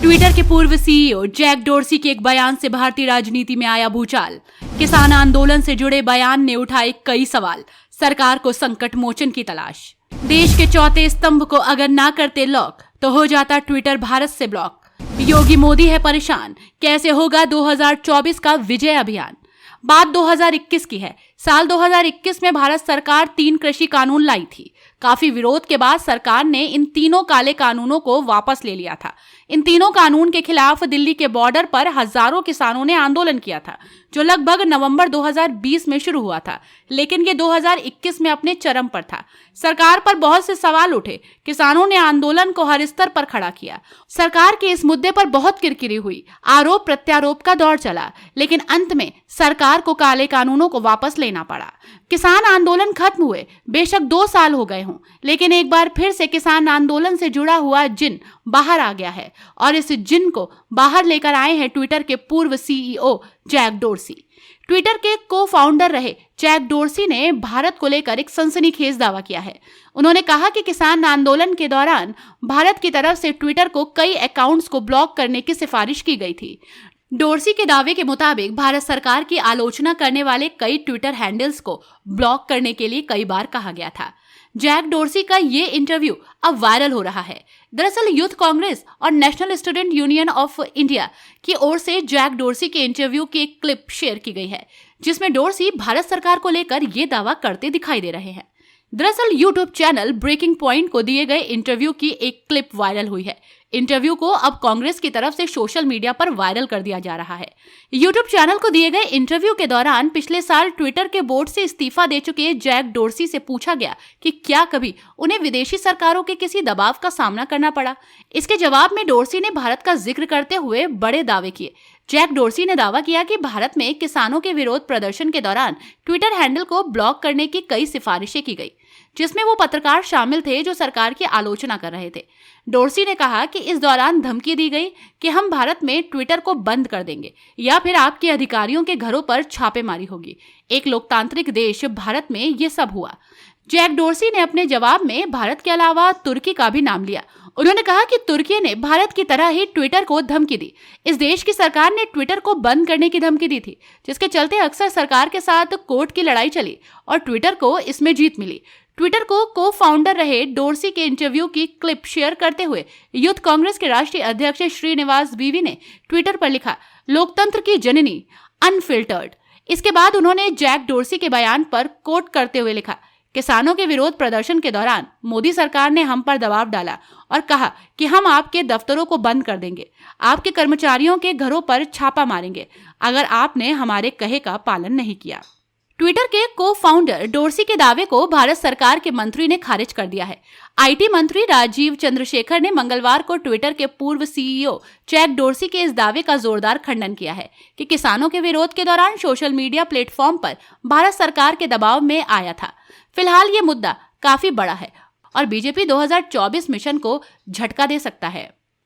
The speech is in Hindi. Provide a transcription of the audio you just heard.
ट्विटर के पूर्व सीईओ जैक डोर्सी के एक बयान से भारतीय राजनीति में आया भूचाल। किसान आंदोलन से जुड़े बयान ने उठाए कई सवाल। सरकार को संकट मोचन की तलाश। देश के चौथे स्तंभ को अगर ना करते लॉक तो हो जाता ट्विटर भारत से ब्लॉक। योगी मोदी है परेशान, कैसे होगा 2024 का विजय अभियान। बात 2021 की है। साल 2021 में भारत सरकार 3 कृषि कानून लाई थी। काफी विरोध के बाद सरकार ने इन तीनों काले कानूनों को वापस ले लिया था। इन तीनों कानून के खिलाफ दिल्ली के बॉर्डर पर हजारों किसानों ने आंदोलन किया था, जो लगभग नवंबर 2020 में शुरू हुआ था, लेकिन ये 2021 में अपने चरम पर था। सरकार पर बहुत से सवाल उठे। किसानों ने आंदोलन को हर स्तर पर खड़ा किया। सरकार के इस मुद्दे पर बहुत किरकिरी हुई। आरोप प्रत्यारोप का दौर चला, लेकिन अंत में सरकार को काले कानूनों को वापस लेना पड़ा। किसान आंदोलन खत्म हुए बेशक 2 साल हो गए हों, लेकिन एक बार फिर से किसान आंदोलन से जुड़ा हुआ जिन बाहर आ गया है और इस जिन को बाहर लेकर आए हैं ट्विटर के पूर्व सीईओ जैक डोर्सी। ट्विटर के को फाउंडर रहे जैक डोर्सी ने भारत को लेकर एक सनसनीखेज दावा किया है। उन्होंने कहा कि किसान आंदोलन के दौरान भारत की तरफ से ट्विटर को कई अकाउंट्स को ब्लॉक करने की सिफारिश की गई थी। डोर्सी के दावे के मुताबिक भारत सरकार की आलोचना करने वाले कई ट्विटर हैंडल्स को ब्लॉक करने के लिए कई बार कहा गया था। जैक डोर्सी का ये इंटरव्यू अब वायरल हो रहा है। दरअसल यूथ कांग्रेस और national student union of India की ओर से जैक डोर्सी के इंटरव्यू की एक क्लिप शेयर की गई है, जिसमें डोर्सी भारत सरकार को लेकर ये दावा करते दिखाई दे रहे हैं। दरअसल यूट्यूब चैनल ब्रेकिंग पॉइंट को दिए गए इंटरव्यू की एक क्लिप वायरल हुई है। इंटरव्यू को अब कांग्रेस की तरफ से सोशल मीडिया पर वायरल कर दिया जा रहा है। यूट्यूब चैनल को दिए गए इंटरव्यू के दौरान पिछले साल ट्विटर के बोर्ड से इस्तीफा दे चुके जैक डोर्सी से पूछा गया कि क्या कभी उन्हें विदेशी सरकारों के किसी दबाव का सामना करना पड़ा। इसके जवाब में डोर्सी ने भारत का जिक्र करते हुए बड़े दावे किए। जैक डोर्सी ने दावा किया कि भारत में किसानों के विरोध प्रदर्शन के दौरान ट्विटर हैंडल को ब्लॉक करने की कई सिफारिशें की गई, जिसमें वो पत्रकार शामिल थे जो सरकार की आलोचना कर रहे थे। डोर्सी ने कहा कि इस दौरान धमकी दी गई कि हम भारत में ट्विटर को बंद कर देंगे या फिर आपके अधिकारियों के घरों पर छापेमारी होगी। एक लोकतांत्रिक देश भारत में ये सब हुआ। जैक डोर्सी ने अपने जवाब में भारत के अलावा तुर्की का भी नाम लिया। उन्होंने कहा कि तुर्की ने भारत की तरह ही ट्विटर को धमकी दी। इस देश की सरकार ने ट्विटर को बंद करने की धमकी दी थी, जिसके चलते अक्सर सरकार के साथ कोर्ट की लड़ाई चली और ट्विटर को इसमें जीत मिली। ट्विटर को फाउंडर रहे डोर्सी के इंटरव्यू की क्लिप शेयर करते हुए यूथ कांग्रेस के राष्ट्रीय अध्यक्ष श्रीनिवास बीवी ने ट्विटर पर लिखा, लोकतंत्र की जननी अनफिल्टर्ड। इसके बाद उन्होंने जैक डोर्सी के बयान पर कोट करते हुए लिखा, किसानों के विरोध प्रदर्शन के दौरान मोदी सरकार ने हम पर दबाव डाला और कहा कि हम आपके दफ्तरों को बंद कर देंगे, आपके कर्मचारियों के घरों पर छापा मारेंगे अगर आपने हमारे कहे का पालन नहीं किया। ट्विटर के को फाउंडर डोर्सी के दावे को भारत सरकार के मंत्री ने खारिज कर दिया है। आईटी मंत्री राजीव चंद्रशेखर ने मंगलवार को ट्विटर के पूर्व सीईओ जैक डोर्सी के इस दावे का जोरदार खंडन किया है कि किसानों के विरोध के दौरान सोशल मीडिया प्लेटफॉर्म पर भारत सरकार के दबाव में आया था। फिलहाल ये मुद्दा काफी बड़ा है और बीजेपी 2024 मिशन को झटका दे सकता है।